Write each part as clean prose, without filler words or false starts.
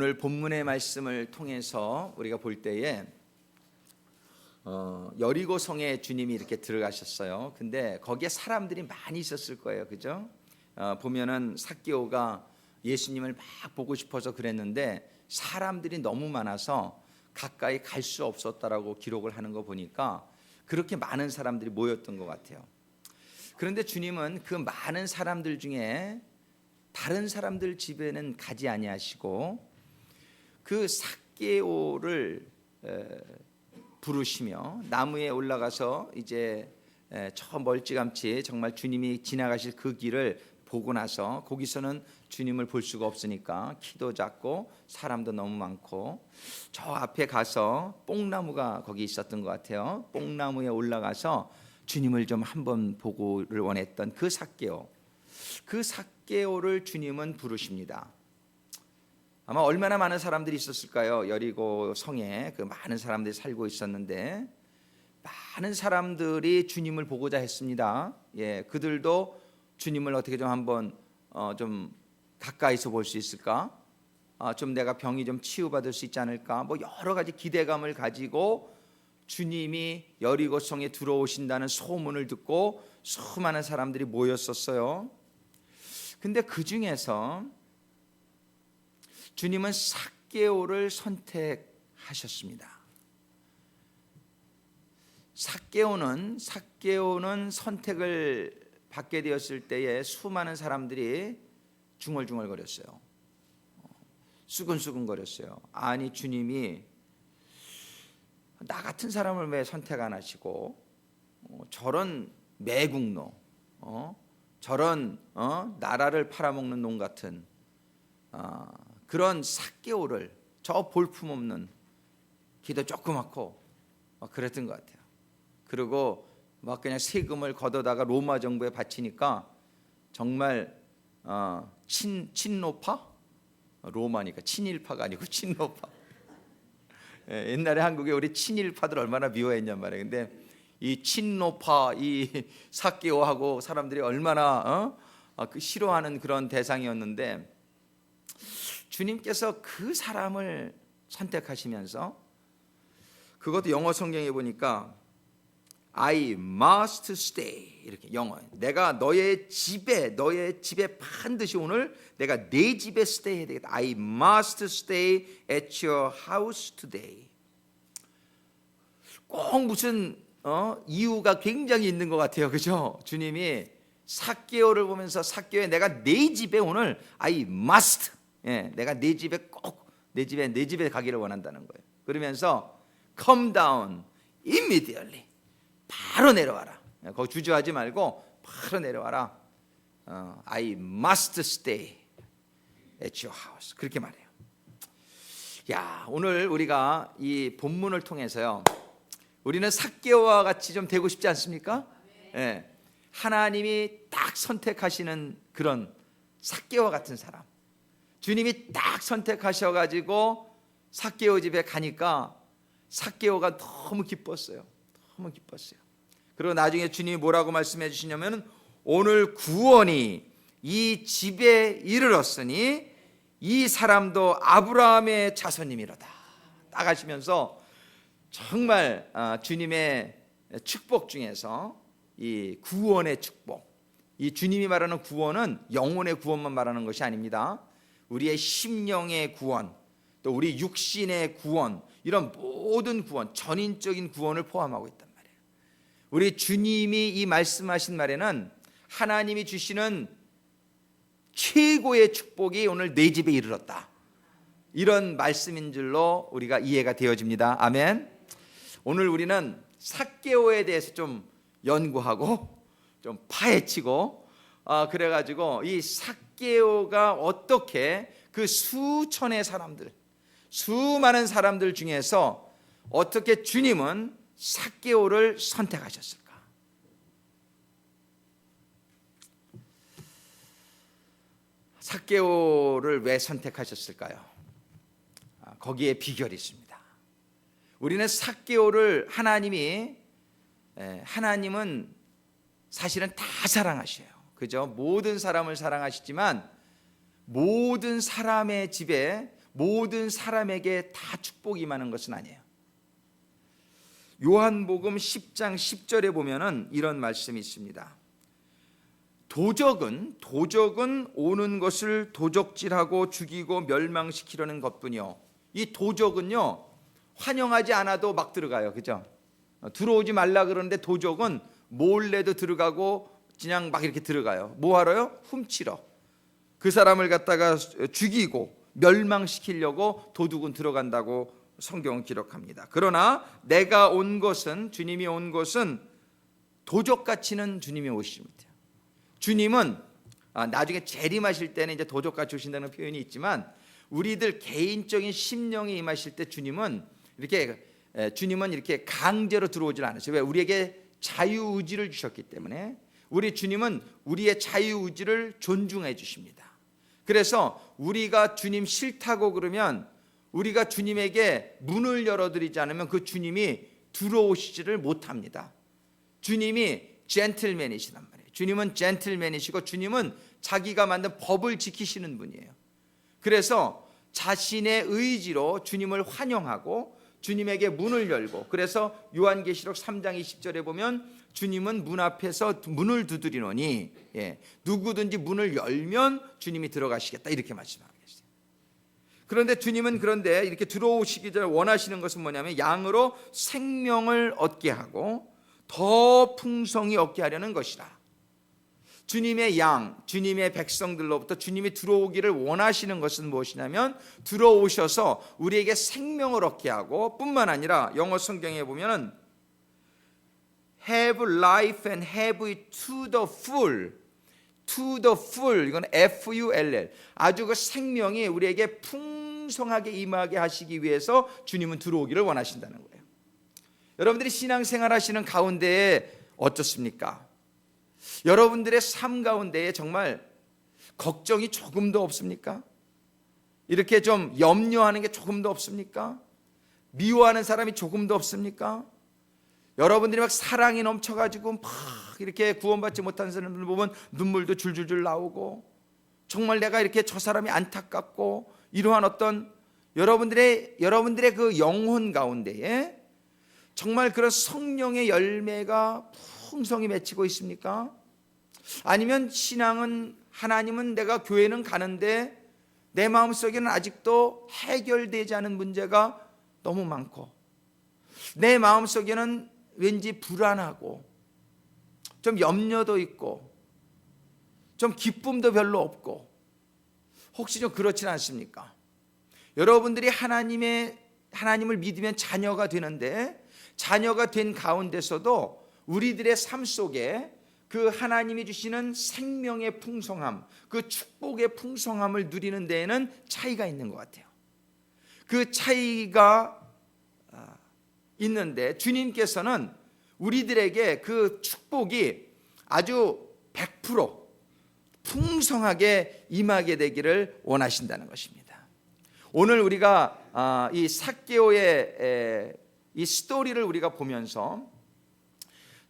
오늘 본문의 말씀을 통해서 우리가 볼 때에 여리고 성에 주님이 이렇게 들어가셨어요. 근데 거기에 사람들이 많이 있었을 거예요, 그죠? 보면은 삭개오가 예수님을 막 보고 싶어서 그랬는데 사람들이 너무 많아서 가까이 갈 수 없었다라고 기록을 하는 거 보니까 그렇게 많은 사람들이 모였던 것 같아요. 그런데 주님은 그 많은 사람들 중에 다른 사람들 집에는 가지 아니하시고 그 삭개오를 부르시며 나무에 올라가서 이제 저 멀찌감치 정말 주님이 지나가실 그 길을 보고 나서 거기서는 주님을 볼 수가 없으니까 키도 작고 사람도 너무 많고 저 앞에 가서 뽕나무가 거기 있었던 것 같아요. 뽕나무에 올라가서 주님을 좀 한번 보고를 원했던 그 삭개오를 주님은 부르십니다. 아마 얼마나 많은 사람들이 있었을까요? 여리고 성에 그 많은 사람들이 살고 있었는데 많은 사람들이 주님을 보고자 했습니다. 그들도 주님을 어떻게 좀 한번 좀 가까이서 볼 수 있을까? 좀 내가 병이 좀 치유받을 수 있지 않을까? 뭐 여러 가지 기대감을 가지고 주님이 여리고 성에 들어오신다는 소문을 듣고 수많은 사람들이 모였었어요. 근데 그 중에서 주님은 삭개오를 선택하셨습니다. 삭개오는 선택을 받게 되었을 때에 수많은 사람들이 중얼중얼거렸어요. 수근수근거렸어요. 아니 주님이 나 같은 사람을 왜 선택 안 하시고 저런 매국노 저런 나라를 팔아먹는 놈 같은 그런 삭개오를 저 볼품없는 기도 조그맣고 그랬던 것 같아요. 그리고 막 그냥 세금을 걷어다가 로마 정부에 바치니까 정말 친노파? 로마니까 친일파가 아니고 친노파. 옛날에 한국에 우리 친일파들 얼마나 미워했냔 말이에요. 근데 이 친노파 이 삭개오하고 사람들이 얼마나 싫어하는 그런 대상이었는데 주님께서 그 사람을 선택하시면서 그것도 영어 성경에 보니까 I must stay 이렇게 영어 내가 너의 집에 반드시 오늘 내가 내 집에 stay 해야 되겠다. I must stay at your house today. 꼭 무슨 이유가 굉장히 있는 것 같아요, 그죠? 주님이 삭개오를 보면서 삭개오에 내가 내 집에 오늘 I must 내가 내 집에 꼭 내 집에 가기를 원한다는 거예요. 그러면서 come down immediately 바로 내려와라. 거기 주저하지 말고 바로 내려와라. I must stay at your house. 그렇게 말해요. 야, 오늘 우리가 이 본문을 통해서요. 우리는 삭개오와 같이 좀 되고 싶지 않습니까? 하나님이 딱 선택하시는 그런 삭개오 같은 사람. 주님이 딱 선택하셔가지고 삭개오 집에 가니까 삭개오가 너무 기뻤어요. 너무 기뻤어요. 그리고 나중에 주님이 뭐라고 말씀해 주시냐면 오늘 구원이 이 집에 이르렀으니 이 사람도 아브라함의 자손님이로다. 딱 하시면서 정말 주님의 축복 중에서 이 구원의 축복, 이 주님이 말하는 구원은 영혼의 구원만 말하는 것이 아닙니다. 우리의 심령의 구원, 또 우리 육신의 구원, 이런 모든 구원, 전인적인 구원을 포함하고 있단 말이에요. 우리 주님이 이 말씀하신 말에는 하나님이 주시는 최고의 축복이 오늘 내 집에 이르렀다. 이런 말씀인 줄로 우리가 이해가 되어집니다. 아멘. 오늘 우리는 삭개오에 대해서 좀 연구하고 좀 파헤치고 그래가지고 이 삭개오가 어떻게 그 수천의 사람들 수많은 사람들 중에서 어떻게 주님은 삭개오를 선택하셨을까? 삭개오를 왜 선택하셨을까요? 거기에 비결이 있습니다. 우리는 삭개오를 하나님은 사실은 다 사랑하셔요. 그죠? 모든 사람을 사랑하시지만 모든 사람의 집에 모든 사람에게 다 축복이 임하는 것은 아니에요. 요한복음 10장 10절에 보면은 이런 말씀이 있습니다. 도적은 오는 것을 도적질하고 죽이고 멸망시키려는 것뿐이요. 이 도적은요, 환영하지 않아도 막 들어가요. 그죠? 들어오지 말라 그러는데 도적은 몰래도 들어가고 그냥 막 이렇게 들어가요. 뭐 하러요? 훔치러. 그 사람을 갖다가 죽이고 멸망시키려고 도둑은 들어간다고 성경은 기록합니다. 그러나 내가 온 것은, 주님이 온 것은 도적같이는 주님이 오십니다. 주님은 나중에 재림하실 때는 이제 도적같이 오신다는 표현이 있지만, 우리들 개인적인 심령이 임하실 때 주님은 이렇게 강제로 들어오질 않으세요. 왜? 우리에게 자유의지를 주셨기 때문에. 우리 주님은 우리의 자유의지를 존중해 주십니다. 그래서 우리가 주님 싫다고 그러면, 우리가 주님에게 문을 열어드리지 않으면 그 주님이 들어오시지를 못합니다. 주님이 젠틀맨이시단 말이에요. 주님은 젠틀맨이시고 주님은 자기가 만든 법을 지키시는 분이에요. 그래서 자신의 의지로 주님을 환영하고 주님에게 문을 열고, 그래서 요한계시록 3장 20절에 보면 주님은 문 앞에서 문을 두드리노니, 누구든지 문을 열면 주님이 들어가시겠다, 이렇게 말씀하고 계세요. 그런데 주님은 이렇게 들어오시기 전에 원하시는 것은 뭐냐면 양으로 생명을 얻게 하고 더 풍성히 얻게 하려는 것이라. 주님의 양, 주님의 백성들로부터 주님이 들어오기를 원하시는 것은 무엇이냐면, 들어오셔서 우리에게 생명을 얻게 하고, 뿐만 아니라 영어 성경에 보면은 have life and have it to the full. to the full, 이건 F-U-L-L. 아주 그 생명이 우리에게 풍성하게 임하게 하시기 위해서 주님은 들어오기를 원하신다는 거예요. 여러분들이 신앙생활 하시는 가운데에 어떻습니까? 여러분들의 삶 가운데에 정말 걱정이 조금도 없습니까? 이렇게 좀 염려하는 게 조금도 없습니까? 미워하는 사람이 조금도 없습니까? 여러분들이 막 사랑이 넘쳐가지고 막 이렇게 구원받지 못한 사람들 보면 눈물도 줄줄줄 나오고, 정말 내가 이렇게 저 사람이 안타깝고, 이러한 어떤 여러분들의 그 영혼 가운데에 정말 그런 성령의 열매가 풍성히 맺히고 있습니까? 아니면 신앙은, 하나님은, 내가 교회는 가는데 내 마음속에는 아직도 해결되지 않은 문제가 너무 많고, 내 마음속에는 왠지 불안하고 좀 염려도 있고 좀 기쁨도 별로 없고, 혹시 좀 그렇진 않습니까? 여러분들이 하나님을 믿으면 자녀가 되는데, 자녀가 된 가운데서도 우리들의 삶 속에 그 하나님이 주시는 생명의 풍성함, 그 축복의 풍성함을 누리는 데에는 차이가 있는 것 같아요. 그 차이가 있는데, 주님께서는 우리들에게 그 축복이 아주 100% 풍성하게 임하게 되기를 원하신다는 것입니다. 오늘 우리가 이 삭개오의 이 스토리를 우리가 보면서,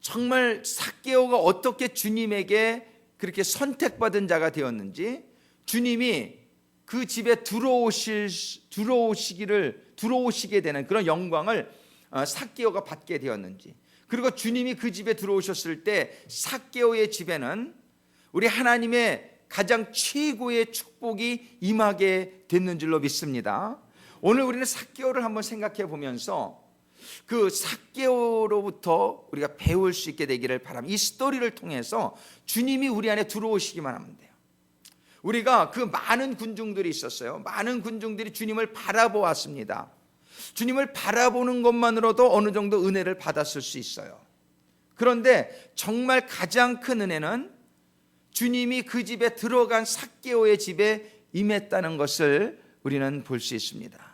정말 삭개오가 어떻게 주님에게 그렇게 선택받은 자가 되었는지, 주님이 그 집에 들어오시게 되는 그런 영광을 삭개오가 받게 되었는지, 그리고 주님이 그 집에 들어오셨을 때 삭개오의 집에는 우리 하나님의 가장 최고의 축복이 임하게 됐는 줄로 믿습니다. 오늘 우리는 삭개오를 한번 생각해 보면서 그 삭개오로부터 우리가 배울 수 있게 되기를 바랍니다. 이 스토리를 통해서 주님이 우리 안에 들어오시기만 하면 돼요. 우리가 그 많은 군중들이 있었어요. 많은 군중들이 주님을 바라보았습니다. 주님을 바라보는 것만으로도 어느 정도 은혜를 받았을 수 있어요. 그런데 정말 가장 큰 은혜는 주님이 그 집에 들어간 삭개오의 집에 임했다는 것을 우리는 볼 수 있습니다.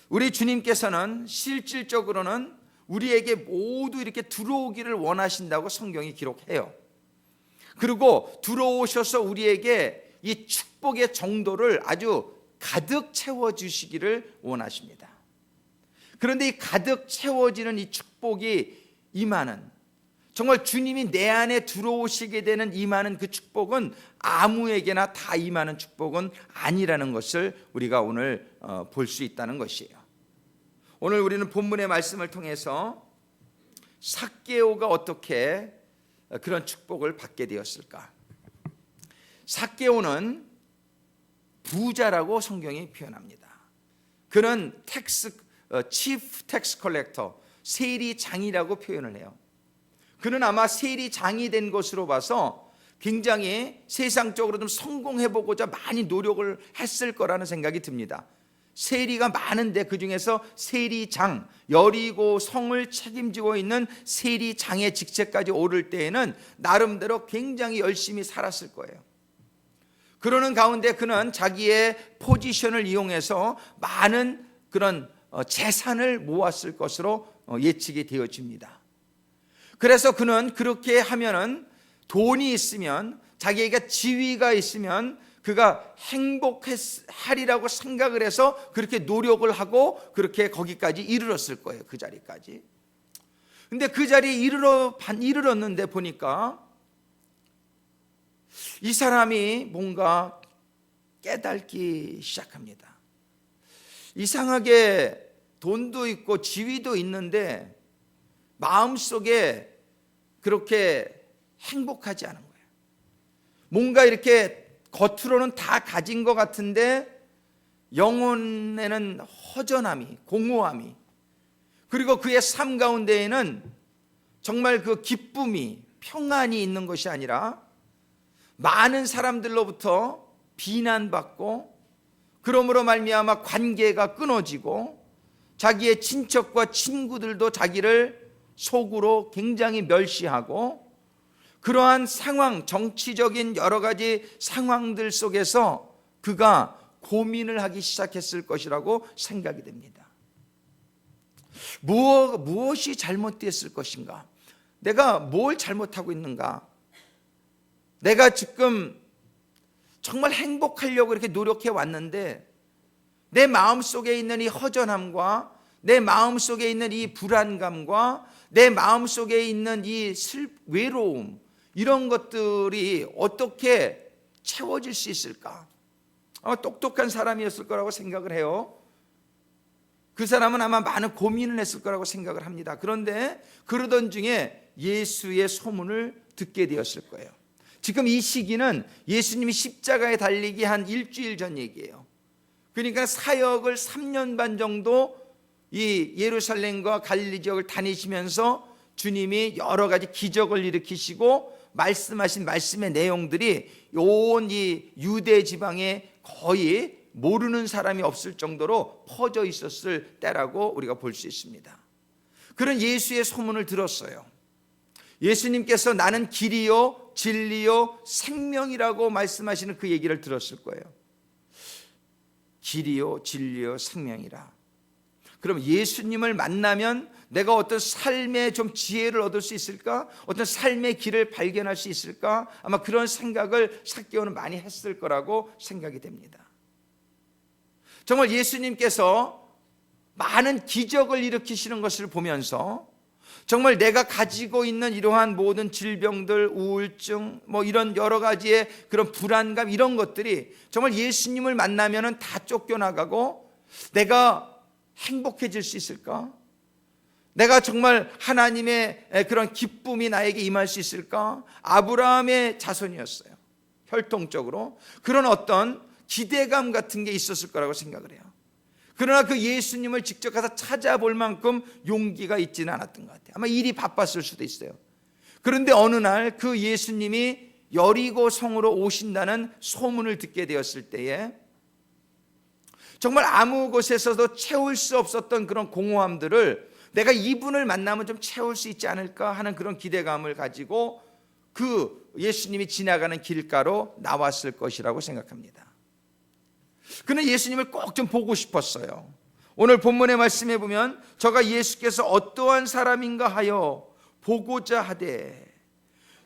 우리 주님께서는 실질적으로는 우리에게 모두 이렇게 들어오기를 원하신다고 성경이 기록해요. 그리고 들어오셔서 우리에게 이 축복의 정도를 아주 가득 채워주시기를 원하십니다. 그런데 이 가득 채워지는 이 축복이 임하는, 정말 주님이 내 안에 들어오시게 되는 임하는 그 축복은 아무에게나 다 임하는 축복은 아니라는 것을 우리가 오늘 볼 수 있다는 것이에요. 오늘 우리는 본문의 말씀을 통해서 삭개오가 어떻게 그런 축복을 받게 되었을까? 삭개오는 부자라고 성경이 표현합니다. 그는 치프 텍스 컬렉터, 세리장이라고 표현을 해요. 그는 아마 세리장이 된 것으로 봐서 굉장히 세상적으로 좀 성공해보고자 많이 노력을 했을 거라는 생각이 듭니다. 세리가 많은데 그 중에서 세리장, 여리고 성을 책임지고 있는 세리장의 직책까지 오를 때에는 나름대로 굉장히 열심히 살았을 거예요. 그러는 가운데 그는 자기의 포지션을 이용해서 많은 그런 재산을 모았을 것으로 예측이 되어집니다. 그래서 그는 그렇게 하면은 돈이 있으면, 자기에게 지위가 있으면 그가 행복하리라고 생각을 해서 그렇게 노력을 하고 그렇게 거기까지 이르렀을 거예요. 그 자리까지. 근데 그 자리에 이르렀는데 보니까 이 사람이 뭔가 깨닫기 시작합니다. 이상하게 돈도 있고 지위도 있는데 마음속에 그렇게 행복하지 않은 거예요. 뭔가 이렇게 겉으로는 다 가진 것 같은데 영혼에는 허전함이, 공허함이, 그리고 그의 삶 가운데에는 정말 그 기쁨이, 평안이 있는 것이 아니라 많은 사람들로부터 비난받고, 그러므로 말미암아 관계가 끊어지고 자기의 친척과 친구들도 자기를 속으로 굉장히 멸시하고, 그러한 상황, 정치적인 여러 가지 상황들 속에서 그가 고민을 하기 시작했을 것이라고 생각이 됩니다. 무엇이 잘못됐을 것인가? 내가 뭘 잘못하고 있는가? 내가 지금 정말 행복하려고 이렇게 노력해 왔는데 내 마음속에 있는 이 허전함과 내 마음속에 있는 이 불안감과 내 마음속에 있는 이 외로움, 이런 것들이 어떻게 채워질 수 있을까? 아마 똑똑한 사람이었을 거라고 생각을 해요. 그 사람은 아마 많은 고민을 했을 거라고 생각을 합니다. 그런데 그러던 중에 예수의 소문을 듣게 되었을 거예요. 지금 이 시기는 예수님이 십자가에 달리기 한 일주일 전 얘기예요. 그러니까 사역을 3년 반 정도 이 예루살렘과 갈릴리 지역을 다니시면서 주님이 여러 가지 기적을 일으키시고 말씀하신 말씀의 내용들이 온 이 유대 지방에 거의 모르는 사람이 없을 정도로 퍼져 있었을 때라고 우리가 볼 수 있습니다. 그런 예수의 소문을 들었어요. 예수님께서 나는 길이요 진리요 생명이라고 말씀하시는 그 얘기를 들었을 거예요. 길이요 진리요 생명이라. 그럼 예수님을 만나면 내가 어떤 삶의 좀 지혜를 얻을 수 있을까? 어떤 삶의 길을 발견할 수 있을까? 아마 그런 생각을 삭개오는 많이 했을 거라고 생각이 됩니다. 정말 예수님께서 많은 기적을 일으키시는 것을 보면서 정말 내가 가지고 있는 이러한 모든 질병들, 우울증, 이런 여러 가지의 그런 불안감, 이런 것들이 정말 예수님을 만나면은 다 쫓겨나가고 내가 행복해질 수 있을까? 내가 정말 하나님의 그런 기쁨이 나에게 임할 수 있을까? 아브라함의 자손이었어요. 혈통적으로. 그런 어떤 기대감 같은 게 있었을 거라고 생각을 해요. 그러나 그 예수님을 직접 가서 찾아볼 만큼 용기가 있지는 않았던 것 같아요. 아마 일이 바빴을 수도 있어요. 그런데 어느 날 그 예수님이 여리고 성으로 오신다는 소문을 듣게 되었을 때에 정말 아무 곳에서도 채울 수 없었던 그런 공허함들을 내가 이분을 만나면 좀 채울 수 있지 않을까 하는 그런 기대감을 가지고 그 예수님이 지나가는 길가로 나왔을 것이라고 생각합니다. 그는 예수님을 꼭 좀 보고 싶었어요. 오늘 본문의 말씀에 보면 저가 예수께서 어떠한 사람인가 하여 보고자 하되,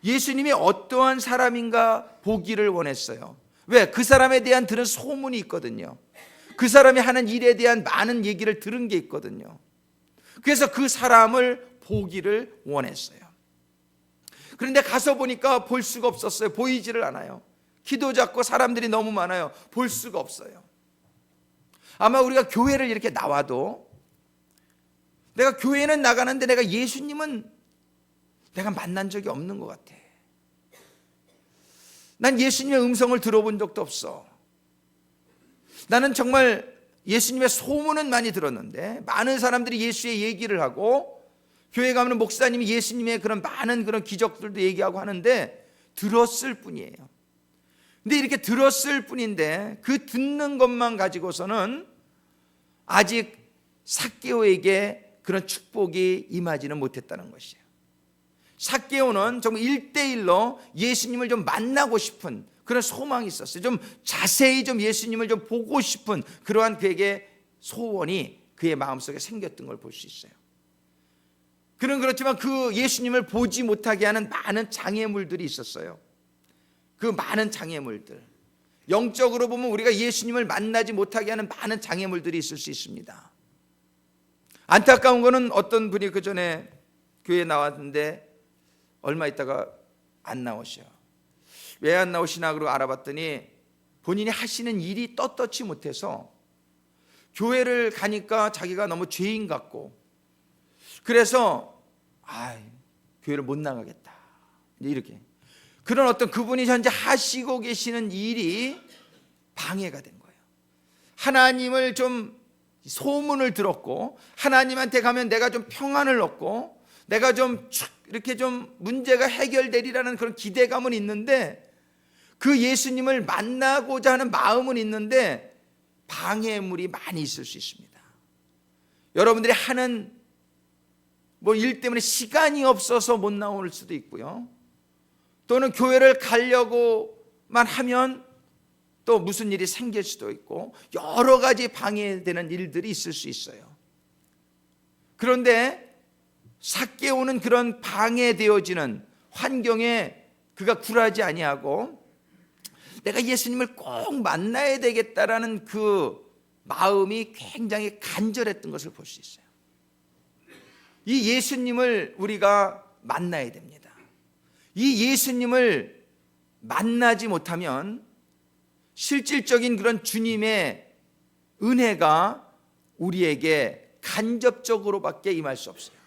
예수님이 어떠한 사람인가 보기를 원했어요. 왜? 그 사람에 대한 들은 소문이 있거든요. 그 사람이 하는 일에 대한 많은 얘기를 들은 게 있거든요. 그래서 그 사람을 보기를 원했어요. 그런데 가서 보니까 볼 수가 없었어요. 보이지를 않아요. 키도 작고 사람들이 너무 많아요. 볼 수가 없어요. 아마 우리가 교회를 이렇게 나와도 내가 교회는 나가는데 내가 예수님은 내가 만난 적이 없는 것 같아. 난 예수님의 음성을 들어본 적도 없어. 나는 정말 예수님의 소문은 많이 들었는데 많은 사람들이 예수의 얘기를 하고 교회 가면 목사님이 예수님의 그런 많은 그런 기적들도 얘기하고 하는데 들었을 뿐이에요. 근데 이렇게 들었을 뿐인데 그 듣는 것만 가지고서는 아직 삭개오에게 그런 축복이 임하지는 못했다는 것이에요. 삭개오는 정말 1대1로 예수님을 좀 만나고 싶은 그런 소망이 있었어요. 좀 자세히 좀 예수님을 좀 보고 싶은 그러한 그에게 소원이 그의 마음속에 생겼던 걸 볼 수 있어요. 그렇지만 그 예수님을 보지 못하게 하는 많은 장애물들이 있었어요. 그 많은 장애물들, 영적으로 보면 우리가 예수님을 만나지 못하게 하는 많은 장애물들이 있을 수 있습니다. 안타까운 거는 어떤 분이 그 전에 교회에 나왔는데 얼마 있다가 안 나오셔. 왜 안 나오시나 그러고 알아봤더니 본인이 하시는 일이 떳떳지 못해서 교회를 가니까 자기가 너무 죄인 같고 그래서 교회를 못 나가겠다. 이렇게 그런 어떤 그분이 현재 하시고 계시는 일이 방해가 된 거예요. 하나님을 좀 소문을 들었고 하나님한테 가면 내가 좀 평안을 얻고 내가 좀 이렇게 좀 문제가 해결되리라는 그런 기대감은 있는데 그 예수님을 만나고자 하는 마음은 있는데 방해물이 많이 있을 수 있습니다. 여러분들이 하는 일 때문에 시간이 없어서 못 나올 수도 있고요. 또는 교회를 가려고만 하면 또 무슨 일이 생길 수도 있고 여러 가지 방해되는 일들이 있을 수 있어요. 그런데 삭개오는 그런 방해되어지는 환경에 그가 굴하지 아니하고 내가 예수님을 꼭 만나야 되겠다라는 그 마음이 굉장히 간절했던 것을 볼 수 있어요. 이 예수님을 우리가 만나야 됩니다. 이 예수님을 만나지 못하면 실질적인 그런 주님의 은혜가 우리에게 간접적으로밖에 임할 수 없어요.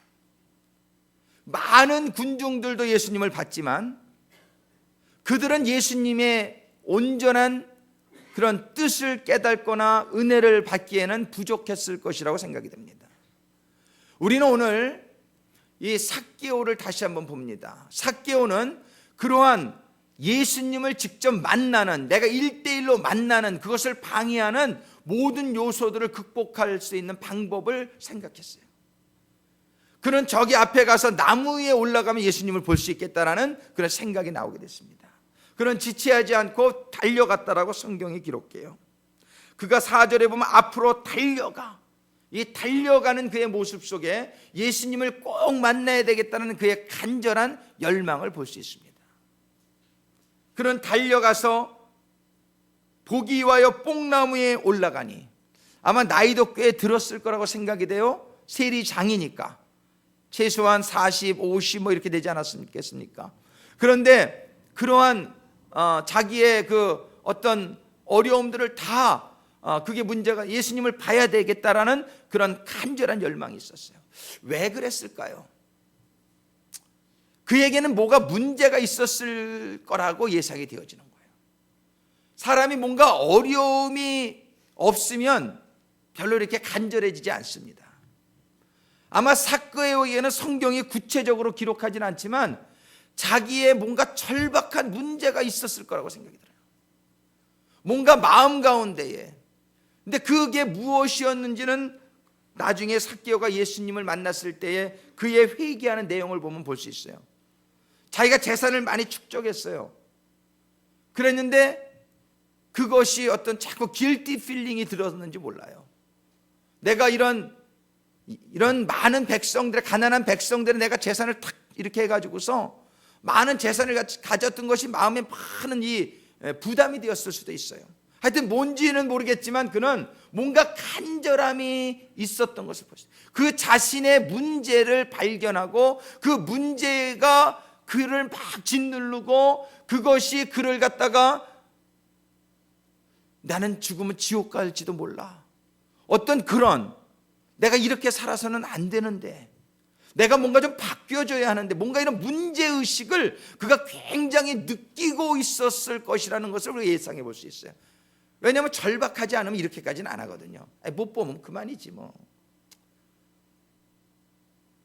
많은 군중들도 예수님을 봤지만 그들은 예수님의 온전한 그런 뜻을 깨닫거나 은혜를 받기에는 부족했을 것이라고 생각이 됩니다. 우리는 오늘 이 삭개오를 다시 한번 봅니다. 삭개오는 그러한 예수님을 직접 만나는, 내가 1대1로 만나는 그것을 방해하는 모든 요소들을 극복할 수 있는 방법을 생각했어요. 그는 저기 앞에 가서 나무 위에 올라가면 예수님을 볼 수 있겠다라는 그런 생각이 나오게 됐습니다. 그는 지체하지 않고 달려갔다라고 성경이 기록해요. 그가 4절에 보면 앞으로 달려가, 이 달려가는 그의 모습 속에 예수님을 꼭 만나야 되겠다는 그의 간절한 열망을 볼 수 있습니다. 그는 달려가서 복이 위하여 뽕나무에 올라가니, 아마 나이도 꽤 들었을 거라고 생각이 돼요. 세리장이니까 최소한 40, 50 이렇게 되지 않았겠습니까? 그런데 그러한 자기의 그 어떤 어려움들을 다 그게 문제가 예수님을 봐야 되겠다라는 그런 간절한 열망이 있었어요. 왜 그랬을까요? 그에게는 뭐가 문제가 있었을 거라고 예상이 되어지는 거예요. 사람이 뭔가 어려움이 없으면 별로 이렇게 간절해지지 않습니다. 아마 삭개오에게는 성경이 구체적으로 기록하지는 않지만 자기의 뭔가 절박한 문제가 있었을 거라고 생각이 들어요. 뭔가 마음 가운데에. 근데 그게 무엇이었는지는 나중에 삭개오가 예수님을 만났을 때에 그의 회개하는 내용을 보면 볼 수 있어요. 자기가 재산을 많이 축적했어요. 그랬는데 그것이 어떤 자꾸 길티 필링이 들었는지 몰라요. 내가 이런 많은 백성들의, 가난한 백성들의 내가 재산을 탁 이렇게 해가지고서 많은 재산을 가졌던 것이 마음에 많은 이 부담이 되었을 수도 있어요. 하여튼 뭔지는 모르겠지만 그는 뭔가 간절함이 있었던 것을 보시죠. 그 자신의 문제를 발견하고 그 문제가 그를 막 짓누르고 그것이 그를 갖다가 나는 죽으면 지옥 갈지도 몰라, 어떤 그런, 내가 이렇게 살아서는 안 되는데, 내가 뭔가 좀 바뀌어줘야 하는데, 뭔가 이런 문제의식을 그가 굉장히 느끼고 있었을 것이라는 것을 우리가 예상해 볼 수 있어요. 왜냐하면 절박하지 않으면 이렇게까지는 안 하거든요. 못 보면 그만이지 뭐.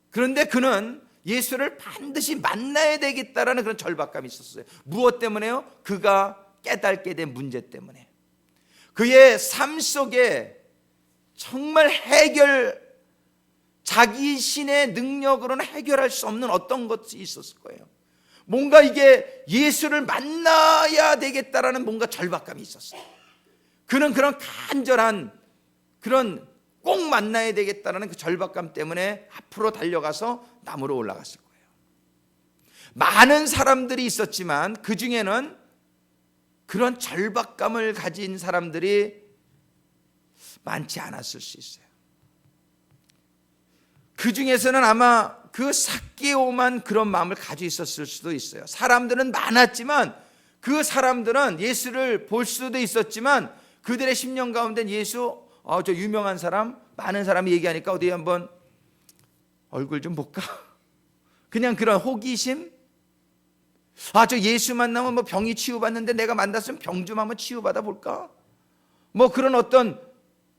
그런데 그는 예수를 반드시 만나야 되겠다라는 그런 절박감이 있었어요. 무엇 때문에요? 그가 깨닫게 된 문제 때문에. 그의 삶 속에 정말 자기 신의 능력으로는 해결할 수 없는 어떤 것이 있었을 거예요. 뭔가 이게 예수를 만나야 되겠다라는 뭔가 절박감이 있었어요. 그는 그런 간절한, 그런 꼭 만나야 되겠다라는 그 절박감 때문에 앞으로 달려가서 나무로 올라갔을 거예요. 많은 사람들이 있었지만 그 중에는 그런 절박감을 가진 사람들이 많지 않았을 수 있어요. 그 중에서는 아마 그 삭개오만 그런 마음을 가지고 있었을 수도 있어요. 사람들은 많았지만, 그 사람들은 예수를 볼 수도 있었지만 그들의 심령 가운데는 예수, 저 유명한 사람, 많은 사람이 얘기하니까 어디 한번 얼굴 좀 볼까? 그냥 그런 호기심? 저 예수 만나면 뭐 병이 치유받는데 내가 만났으면 병 좀 한번 치유받아 볼까? 뭐 그런 어떤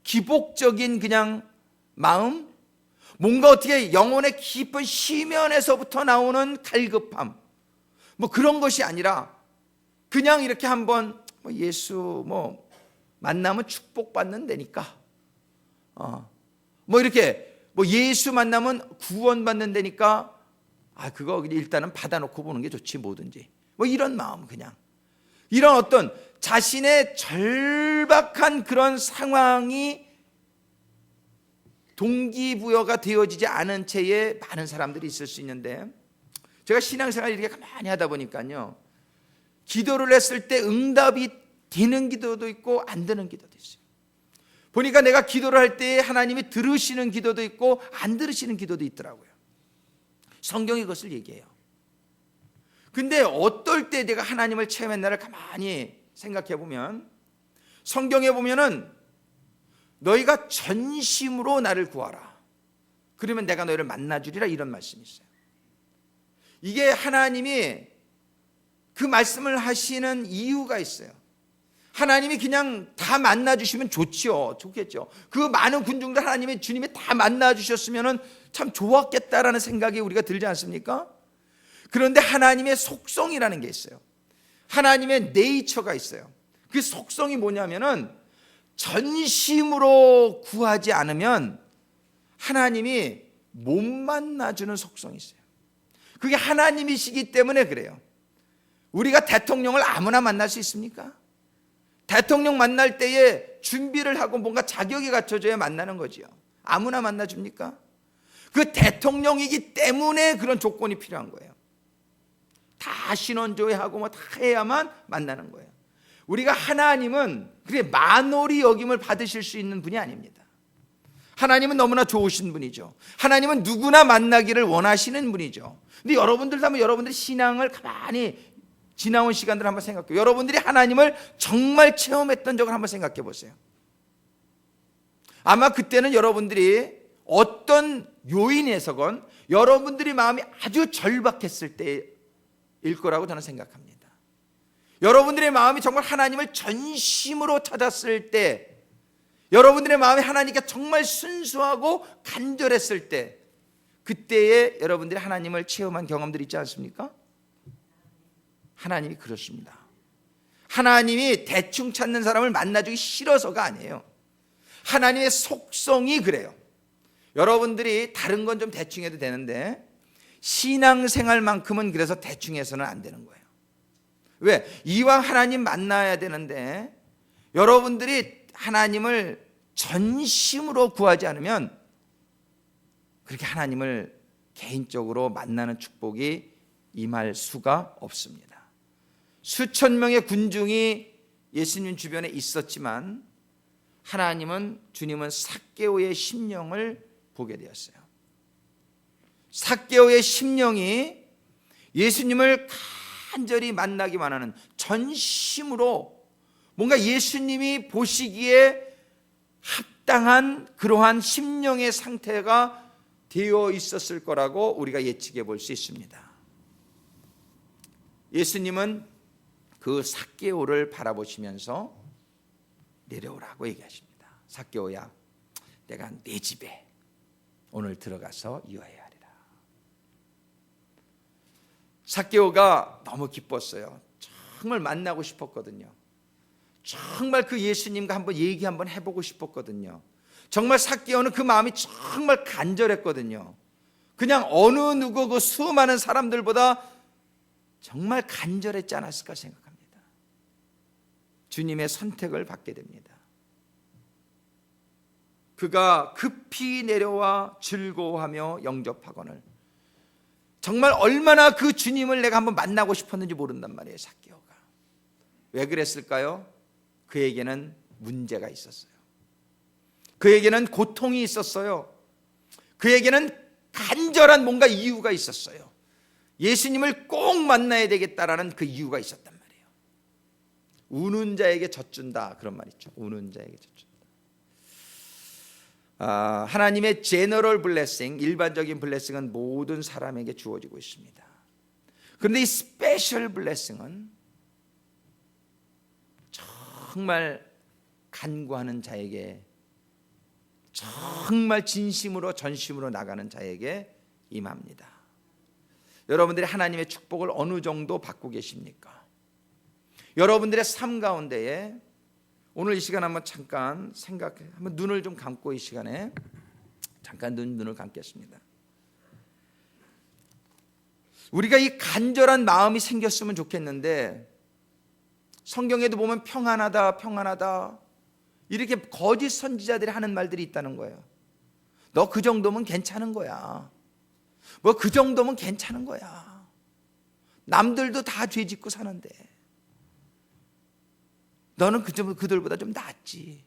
기복적인 그냥 마음? 뭔가 어떻게 영혼의 깊은 심연에서부터 나오는 갈급함, 뭐 그런 것이 아니라 그냥 이렇게 한번 예수 만나면 축복받는 데니까, 이렇게 예수 만나면 구원받는 데니까 그거 일단은 받아놓고 보는 게 좋지, 뭐든지 이런 마음, 그냥 이런 어떤 자신의 절박한 그런 상황이 동기부여가 되어지지 않은 채에 많은 사람들이 있을 수 있는데, 제가 신앙생활을 이렇게 가만히 하다 보니까요, 기도를 했을 때 응답이 되는 기도도 있고 안 되는 기도도 있어요. 보니까 내가 기도를 할 때 하나님이 들으시는 기도도 있고 안 들으시는 기도도 있더라고요. 성경이 그것을 얘기해요. 근데 어떨 때 내가 하나님을 체험했나를 가만히 생각해 보면, 성경에 보면은 너희가 전심으로 나를 구하라, 그러면 내가 너희를 만나주리라, 이런 말씀이 있어요. 이게 하나님이 그 말씀을 하시는 이유가 있어요. 하나님이 그냥 다 만나주시면 좋겠죠. 그 많은 군중들 하나님의 주님이 다 만나주셨으면 참 좋았겠다라는 생각이 우리가 들지 않습니까? 그런데 하나님의 속성이라는 게 있어요. 하나님의 네이처가 있어요. 그 속성이 뭐냐면은, 전심으로 구하지 않으면 하나님이 못 만나주는 속성이 있어요. 그게 하나님이시기 때문에 그래요. 우리가 대통령을 아무나 만날 수 있습니까? 대통령 만날 때에 준비를 하고 뭔가 자격이 갖춰져야 만나는 거지요. 아무나 만나줍니까? 그 대통령이기 때문에 그런 조건이 필요한 거예요. 다 신원조회하고 다 해야만 만나는 거예요. 우리가 하나님은 그게 만홀히 여김을 받으실 수 있는 분이 아닙니다. 하나님은 너무나 좋으신 분이죠. 하나님은 누구나 만나기를 원하시는 분이죠. 근데 여러분들도 한번 여러분들의 신앙을 가만히 지나온 시간들 한번 생각해요. 여러분들이 하나님을 정말 체험했던 적을 한번 생각해 보세요. 아마 그때는 여러분들이 어떤 요인에서건 여러분들이 마음이 아주 절박했을 때일 거라고 저는 생각합니다. 여러분들의 마음이 정말 하나님을 전심으로 찾았을 때, 여러분들의 마음이 하나님께 정말 순수하고 간절했을 때, 그때에 여러분들이 하나님을 체험한 경험들이 있지 않습니까? 하나님이 그렇습니다. 하나님이 대충 찾는 사람을 만나주기 싫어서가 아니에요. 하나님의 속성이 그래요. 여러분들이 다른 건 좀 대충 해도 되는데 신앙생활만큼은 그래서 대충 해서는 안 되는 거예요. 왜? 이왕 하나님 만나야 되는데 여러분들이 하나님을 전심으로 구하지 않으면 그렇게 하나님을 개인적으로 만나는 축복이 임할 수가 없습니다. 수천 명의 군중이 예수님 주변에 있었지만 주님은 삭개오의 심령을 보게 되었어요. 삭개오의 심령이 예수님을 간절히 만나기만 하는, 전심으로 뭔가 예수님이 보시기에 합당한 그러한 심령의 상태가 되어 있었을 거라고 우리가 예측해 볼 수 있습니다. 예수님은 그 삭개오를 바라보시면서 내려오라고 얘기하십니다. 삭개오야, 내가 네 집에 오늘 들어가서 유하여야 하리라. 삭개오가 너무 기뻤어요. 정말 만나고 싶었거든요. 정말 그 예수님과 한번 얘기 한번 해보고 싶었거든요. 정말 삭개오는 그 마음이 정말 간절했거든요. 그냥 어느 누구 그 수많은 사람들보다 정말 간절했지 않았을까 생각합니다. 주님의 선택을 받게 됩니다. 그가 급히 내려와 즐거워하며 영접하거늘. 정말 얼마나 그 주님을 내가 한번 만나고 싶었는지 모른단 말이에요, 삭개오가. 왜 그랬을까요? 그에게는 문제가 있었어요. 그에게는 고통이 있었어요. 그에게는 간절한 뭔가 이유가 있었어요. 예수님을 꼭 만나야 되겠다라는 그 이유가 있었단 말이에요. 우는 자에게 젖준다, 그런 말 있죠. 우는 자에게 젖준다. 하나님의 제너럴 블레싱, 일반적인 블레싱은 모든 사람에게 주어지고 있습니다. 그런데 이 스페셜 블레싱은 정말 간구하는 자에게, 정말 진심으로 전심으로 나가는 자에게 임합니다. 여러분들이 하나님의 축복을 어느 정도 받고 계십니까? 여러분들의 삶 가운데에 오늘 이 시간 한번 잠깐 생각해, 한번 눈을 좀 감고 이 시간에 잠깐 눈을 감겠습니다. 우리가 이 간절한 마음이 생겼으면 좋겠는데, 성경에도 보면 평안하다, 평안하다, 이렇게 거짓 선지자들이 하는 말들이 있다는 거예요. 너 그 정도면 괜찮은 거야. 뭐 그 정도면 괜찮은 거야. 남들도 다 죄 짓고 사는데 너는 그들보다 좀 낫지.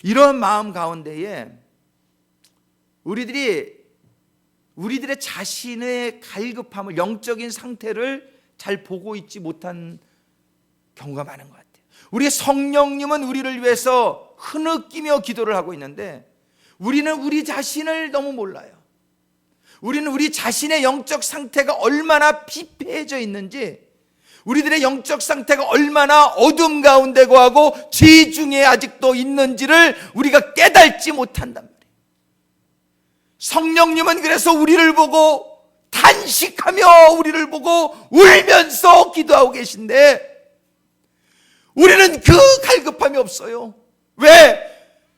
이런 마음 가운데에 우리들의 자신의 갈급함을, 영적인 상태를 잘 보고 있지 못한 경우가 많은 것 같아요. 우리 성령님은 우리를 위해서 흐느끼며 기도를 하고 있는데 우리는 우리 자신을 너무 몰라요. 우리는 우리 자신의 영적 상태가 얼마나 피폐해져 있는지, 우리들의 영적 상태가 얼마나 어둠 가운데 거하고 죄 중에 아직도 있는지를 우리가 깨닫지 못한단 말이에요. 성령님은 그래서 우리를 보고 탄식하며 우리를 보고 울면서 기도하고 계신데 우리는 그 갈급함이 없어요. 왜?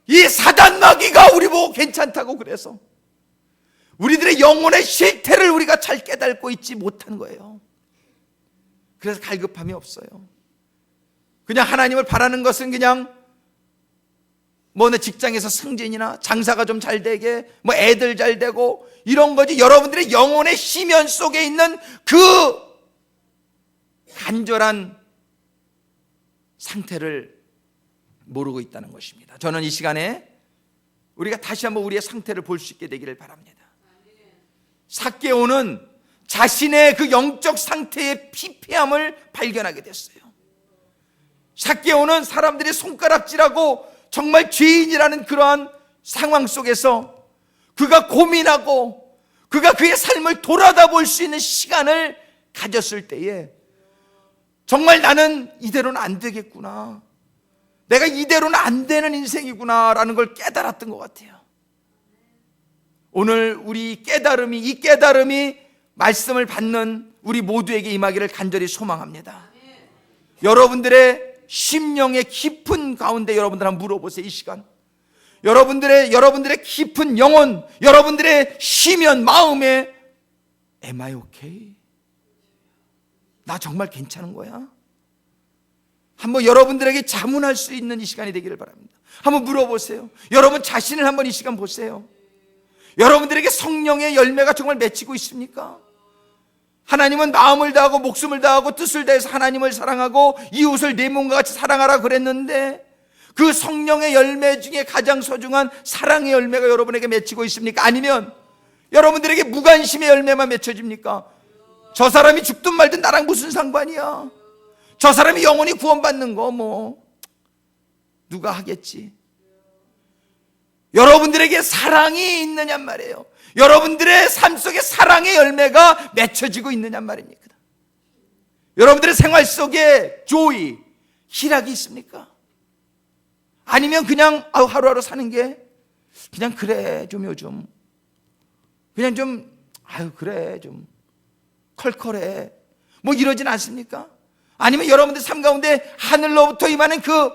이 사단 마귀가 우리 보고 괜찮다고 그래서 우리들의 영혼의 실태를 우리가 잘 깨닫고 있지 못한 거예요. 그래서 갈급함이 없어요. 그냥 하나님을 바라는 것은 그냥 뭐 내 직장에서 승진이나 장사가 좀 잘 되게, 뭐 애들 잘 되고 이런 거지, 여러분들의 영혼의 심연 속에 있는 그 간절한 상태를 모르고 있다는 것입니다. 저는 이 시간에 우리가 다시 한번 우리의 상태를 볼 수 있게 되기를 바랍니다. 삭개오는 자신의 그 영적 상태의 피폐함을 발견하게 됐어요. 삭개오는 사람들이 손가락질하고 정말 죄인이라는 그러한 상황 속에서 그가 고민하고 그가 그의 삶을 돌아다 볼 수 있는 시간을 가졌을 때에 정말 나는 이대로는 안 되겠구나, 내가 이대로는 안 되는 인생이구나 라는 걸 깨달았던 것 같아요. 오늘 우리 이 깨달음이 말씀을 받는 우리 모두에게 임하기를 간절히 소망합니다. 여러분들의 심령의 깊은 가운데 여러분들 한번 물어보세요. 이 시간 여러분들의 깊은 영혼, 여러분들의 심연 마음에 Am I okay? 나 정말 괜찮은 거야? 한번 여러분들에게 자문할 수 있는 이 시간이 되기를 바랍니다. 한번 물어보세요. 여러분 자신을 한번 이 시간 보세요. 여러분들에게 성령의 열매가 정말 맺히고 있습니까? 하나님은 마음을 다하고 목숨을 다하고 뜻을 다해서 하나님을 사랑하고 이웃을 내 몸과 같이 사랑하라 그랬는데 그 성령의 열매 중에 가장 소중한 사랑의 열매가 여러분에게 맺히고 있습니까? 아니면 여러분들에게 무관심의 열매만 맺혀집니까? 저 사람이 죽든 말든 나랑 무슨 상관이야. 저 사람이 영원히 구원받는 거 뭐 누가 하겠지. 여러분들에게 사랑이 있느냐 말이에요. 여러분들의 삶 속에 사랑의 열매가 맺혀지고 있느냐 말입니다. 여러분들의 생활 속에 조이, 희락이 있습니까? 아니면 그냥 하루하루 사는 게 그냥 그래 좀 요즘 그냥 좀 그래 좀 컬컬해 뭐 이러진 않습니까? 아니면 여러분들 삶 가운데 하늘로부터 임하는 그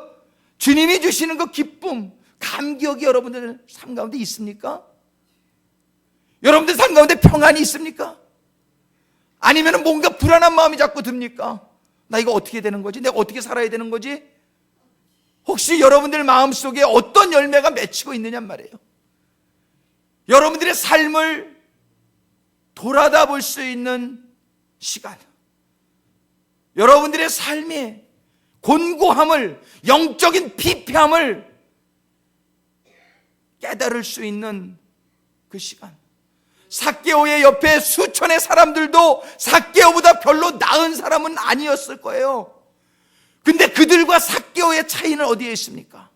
주님이 주시는 그 기쁨, 감격이 여러분들 삶 가운데 있습니까? 여러분들 삶 가운데 평안이 있습니까? 아니면 뭔가 불안한 마음이 자꾸 듭니까? 나 이거 어떻게 되는 거지? 내가 어떻게 살아야 되는 거지? 혹시 여러분들 마음속에 어떤 열매가 맺히고 있느냐 말이에요. 여러분들의 삶을 돌아다 볼 수 있는 시간, 여러분들의 삶의 곤고함을, 영적인 피폐함을 깨달을 수 있는 그 시간. 삭개오의 옆에 수천의 사람들도 삭개오보다 별로 나은 사람은 아니었을 거예요. 근데 그들과 삭개오의 차이는 어디에 있습니까?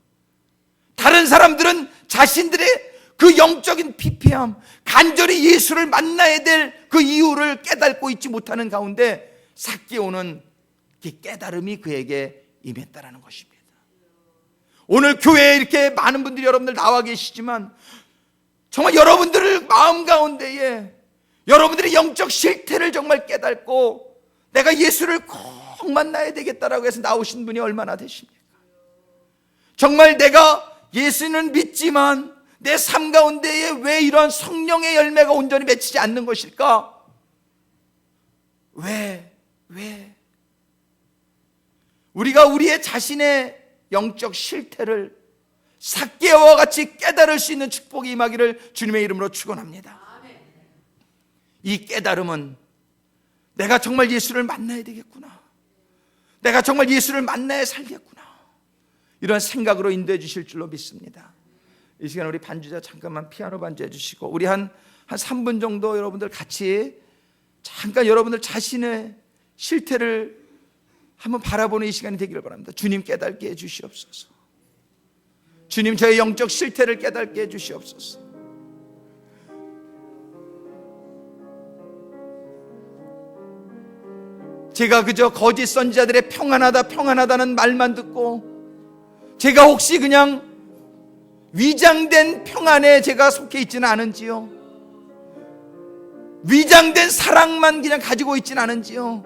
다른 사람들은 자신들의 그 영적인 피폐함, 간절히 예수를 만나야 될 그 이유를 깨닫고 있지 못하는 가운데 삭개오는 그 깨달음이 그에게 임했다라는 것입니다. 오늘 교회에 이렇게 많은 분들이 여러분들 나와 계시지만 정말 여러분들을 마음 가운데에 여러분들의 영적 실태를 정말 깨닫고 내가 예수를 꼭 만나야 되겠다라고 해서 나오신 분이 얼마나 되십니까? 정말 내가 예수는 믿지만 내 삶 가운데에 왜 이런 성령의 열매가 온전히 맺히지 않는 것일까? 왜? 우리가 우리의 자신의 영적 실태를 삭개오와 같이 깨달을 수 있는 축복이 임하기를 주님의 이름으로 축원합니다. 이 깨달음은 내가 정말 예수를 만나야 되겠구나, 내가 정말 예수를 만나야 살겠구나, 이런 생각으로 인도해 주실 줄로 믿습니다. 이 시간 우리 반주자 잠깐만 피아노 반주해 주시고 우리 한 3분 정도 여러분들 같이 잠깐 여러분들 자신의 실태를 한번 바라보는 이 시간이 되기를 바랍니다. 주님 깨닫게 해 주시옵소서. 주님 저의 영적 실태를 깨닫게 해 주시옵소서. 제가 그저 거짓 선지자들의 평안하다는 말만 듣고 제가 혹시 그냥 위장된 평안에 제가 속해 있지는 않은지요? 위장된 사랑만 그냥 가지고 있지는 않은지요?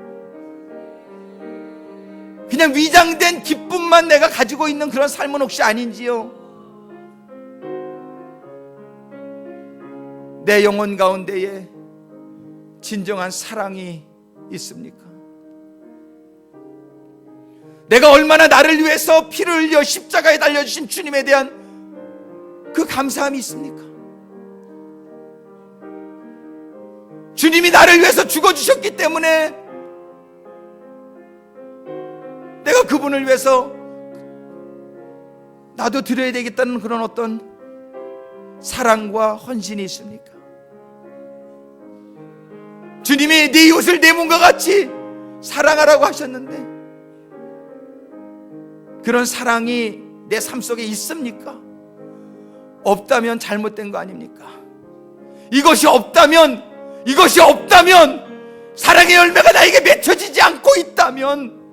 그냥 위장된 기쁨만 내가 가지고 있는 그런 삶은 혹시 아닌지요? 내 영혼 가운데에 진정한 사랑이 있습니까? 내가 얼마나 나를 위해서 피를 흘려 십자가에 달려주신 주님에 대한 그 감사함이 있습니까? 주님이 나를 위해서 죽어주셨기 때문에 내가 그분을 위해서 나도 드려야 되겠다는 그런 어떤 사랑과 헌신이 있습니까? 주님이 네 이웃을 내 몸과 같이 사랑하라고 하셨는데 그런 사랑이 내 삶 속에 있습니까? 없다면 잘못된 거 아닙니까? 이것이 없다면 사랑의 열매가 나에게 맺혀지지 않고 있다면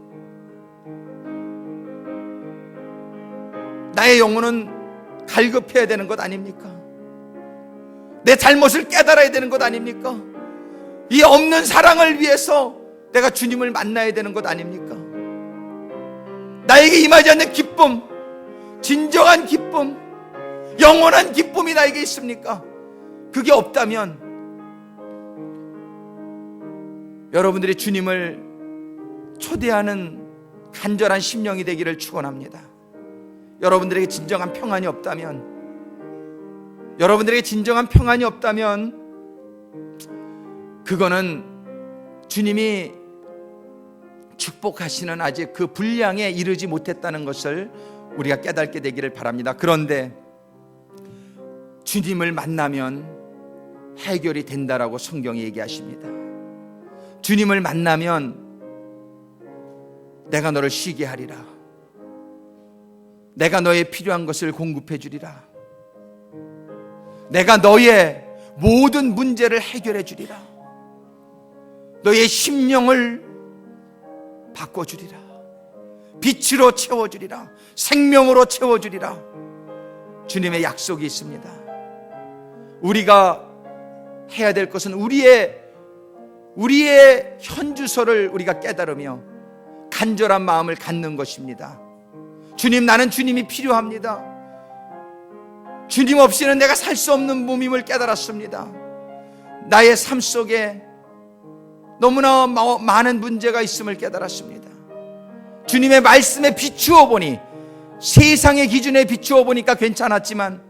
나의 영혼은 갈급해야 되는 것 아닙니까? 내 잘못을 깨달아야 되는 것 아닙니까? 이 없는 사랑을 위해서 내가 주님을 만나야 되는 것 아닙니까? 나에게 임하지 않는 기쁨, 진정한 기쁨, 영원한 기쁨이 나에게 있습니까? 그게 없다면 여러분들이 주님을 초대하는 간절한 심령이 되기를 축원합니다. 여러분들에게 진정한 평안이 없다면 그거는 주님이 축복하시는 아직 그 분량에 이르지 못했다는 것을 우리가 깨닫게 되기를 바랍니다. 그런데 주님을 만나면 해결이 된다라고 성경이 얘기하십니다. 주님을 만나면 내가 너를 쉬게 하리라. 내가 너의 필요한 것을 공급해 주리라. 내가 너의 모든 문제를 해결해 주리라. 너의 심령을 바꿔주리라. 빛으로 채워주리라. 생명으로 채워주리라. 주님의 약속이 있습니다. 우리가 해야 될 것은 우리의 현주소를 우리가 깨달으며 간절한 마음을 갖는 것입니다. 주님, 나는 주님이 필요합니다. 주님 없이는 내가 살 수 없는 몸임을 깨달았습니다. 나의 삶 속에 너무나 많은 문제가 있음을 깨달았습니다. 주님의 말씀에 비추어 보니, 세상의 기준에 비추어 보니까 괜찮았지만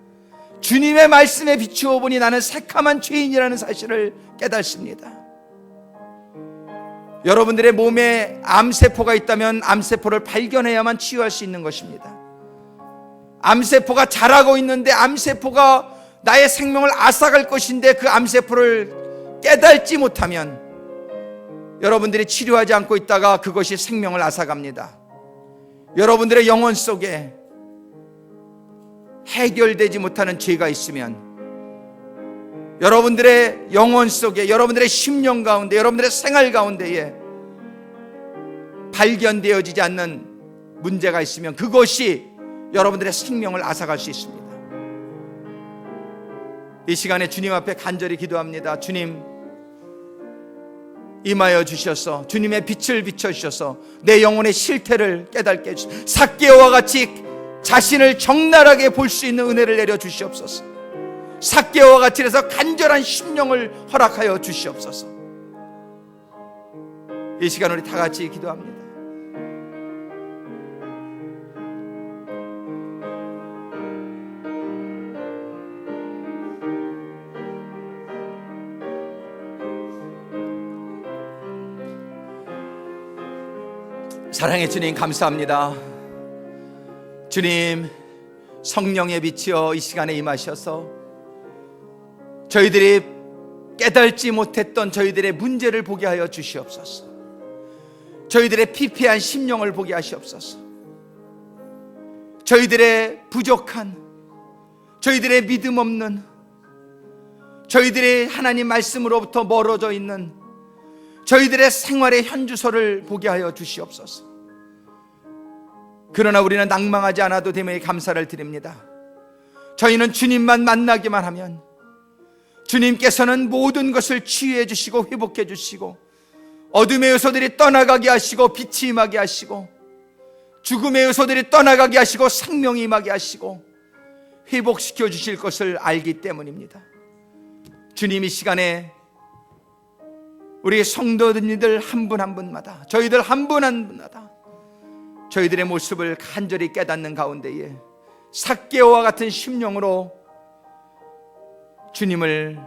주님의 말씀에 비추어 보니 나는 새카만 죄인이라는 사실을 깨닫습니다. 여러분들의 몸에 암세포가 있다면 암세포를 발견해야만 치유할 수 있는 것입니다. 암세포가 자라고 있는데 암세포가 나의 생명을 앗아갈 것인데 그 암세포를 깨닫지 못하면 여러분들이 치료하지 않고 있다가 그것이 생명을 앗아갑니다. 여러분들의 영혼 속에 해결되지 못하는 죄가 있으면 여러분들의 영혼 속에, 여러분들의 심령 가운데, 여러분들의 생활 가운데에 발견되어지지 않는 문제가 있으면 그것이 여러분들의 생명을 앗아갈 수 있습니다. 이 시간에 주님 앞에 간절히 기도합니다. 주님, 임하여 주셔서 주님의 빛을 비춰주셔서 내 영혼의 실태를 깨닫게 해주시옵소서. 삭개오와 같이 자신을 적나라하게 볼 수 있는 은혜를 내려 주시옵소서. 삭개오와 같이 해서 간절한 심령을 허락하여 주시옵소서. 이 시간 우리 다 같이 기도합니다. 사랑의 주님, 감사합니다. 주님, 성령의 빛이여 이 시간에 임하셔서 저희들이 깨달지 못했던 저희들의 문제를 보게 하여 주시옵소서. 저희들의 피폐한 심령을 보게 하시옵소서. 저희들의 부족한, 저희들의 믿음 없는, 저희들의 하나님 말씀으로부터 멀어져 있는 저희들의 생활의 현주소를 보게 하여 주시옵소서. 그러나 우리는 낭망하지 않아도 됨에 감사를 드립니다. 저희는 주님만 만나기만 하면 주님께서는 모든 것을 치유해 주시고 회복해 주시고 어둠의 요소들이 떠나가게 하시고 빛이 임하게 하시고 죽음의 요소들이 떠나가게 하시고 생명이 임하게 하시고 회복시켜 주실 것을 알기 때문입니다. 주님, 이 시간에 우리 성도님들 한 분 한 분마다, 저희들 한 분 한 분마다 저희들의 모습을 간절히 깨닫는 가운데에 삭개오와 같은 심령으로 주님을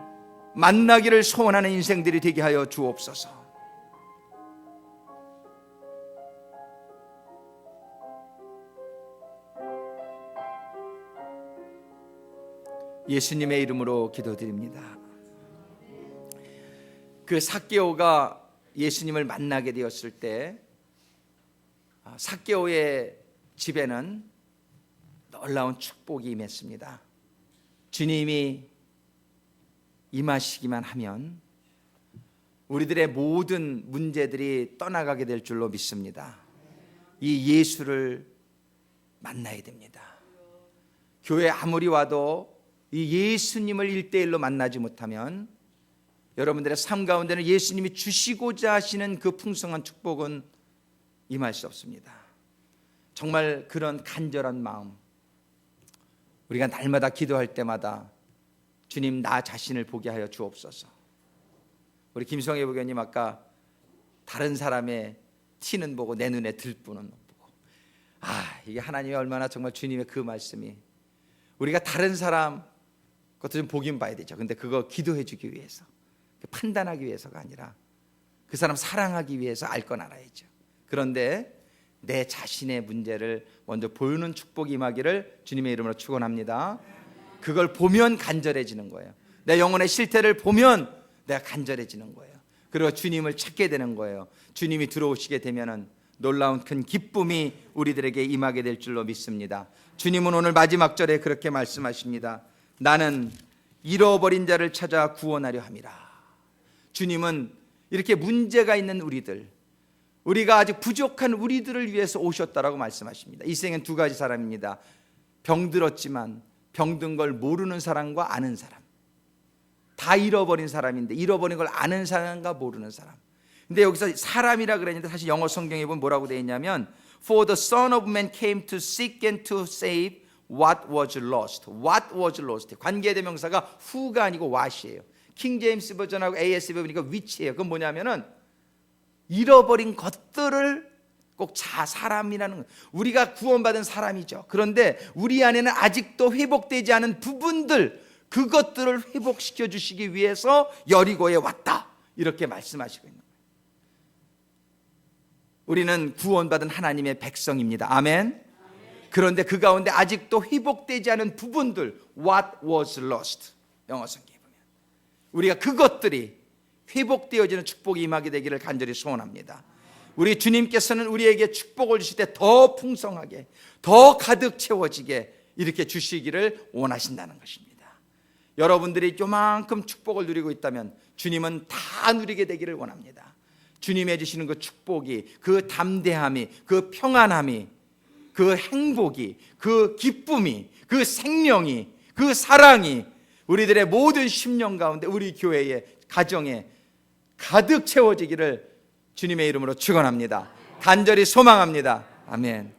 만나기를 소원하는 인생들이 되게 하여 주옵소서. 예수님의 이름으로 기도드립니다. 그 삭개오가 예수님을 만나게 되었을 때 삭개오의 집에는 놀라운 축복이 임했습니다. 주님이 임하시기만 하면 우리들의 모든 문제들이 떠나가게 될 줄로 믿습니다. 이 예수를 만나야 됩니다. 교회 아무리 와도 이 예수님을 1대1로 만나지 못하면 여러분들의 삶 가운데는 예수님이 주시고자 하시는 그 풍성한 축복은 임할 수 없습니다. 정말 그런 간절한 마음, 우리가 날마다 기도할 때마다 주님, 나 자신을 보게 하여 주옵소서. 우리 김성애 부교님 아까 다른 사람의 티는 보고 내 눈에 들뿐은 못 보고, 이게 하나님이 얼마나 정말 주님의 그 말씀이 우리가 다른 사람 것도 좀 보긴 봐야 되죠. 근데 그거 기도해 주기 위해서, 판단하기 위해서가 아니라 그 사람 사랑하기 위해서 알 건 알아야죠. 그런데 내 자신의 문제를 먼저 보이는 축복이 임하기를 주님의 이름으로 축원합니다. 그걸 보면 간절해지는 거예요. 내 영혼의 실태를 보면 내가 간절해지는 거예요. 그리고 주님을 찾게 되는 거예요. 주님이 들어오시게 되면은 놀라운 큰 기쁨이 우리들에게 임하게 될 줄로 믿습니다. 주님은 오늘 마지막 절에 그렇게 말씀하십니다. 나는 잃어버린 자를 찾아 구원하려 함이라. 주님은 이렇게 문제가 있는 우리들, 우리가 아직 부족한 우리들을 위해서 오셨다라고 말씀하십니다. 이 생은 두 가지 사람입니다. 병들었지만 병든 걸 모르는 사람과 아는 사람. 다 잃어버린 사람인데 잃어버린 걸 아는 사람과 모르는 사람. 근데 여기서 사람이라 그랬는데 사실 영어 성경에 보면 뭐라고 되어 있냐면 For the Son of Man came to seek and to save what was lost. What was lost. 관계대명사가 who가 아니고 what이에요. 킹 제임스 버전하고 ASV 보니까 which예요. 그건 뭐냐면은 잃어버린 것들을 꼭 사람이라는 거. 우리가 구원받은 사람이죠. 그런데 우리 안에는 아직도 회복되지 않은 부분들, 그것들을 회복시켜 주시기 위해서 여리고에 왔다. 이렇게 말씀하시고 있는 거예요. 우리는 구원받은 하나님의 백성입니다. 아멘. 그런데 그 가운데 아직도 회복되지 않은 부분들, what was lost. 영어 성경에 보면 우리가 그것들이 회복되어지는 축복이 임하게 되기를 간절히 소원합니다. 우리 주님께서는 우리에게 축복을 주실 때 더 풍성하게, 더 가득 채워지게 이렇게 주시기를 원하신다는 것입니다. 여러분들이 요만큼 축복을 누리고 있다면 주님은 다 누리게 되기를 원합니다. 주님이 주시는 그 축복이, 그 담대함이, 그 평안함이, 그 행복이, 그 기쁨이, 그 생명이, 그 사랑이 우리들의 모든 심령 가운데 우리 교회의 가정에 가득 채워지기를 주님의 이름으로 축원합니다. 간절히 소망합니다. 아멘.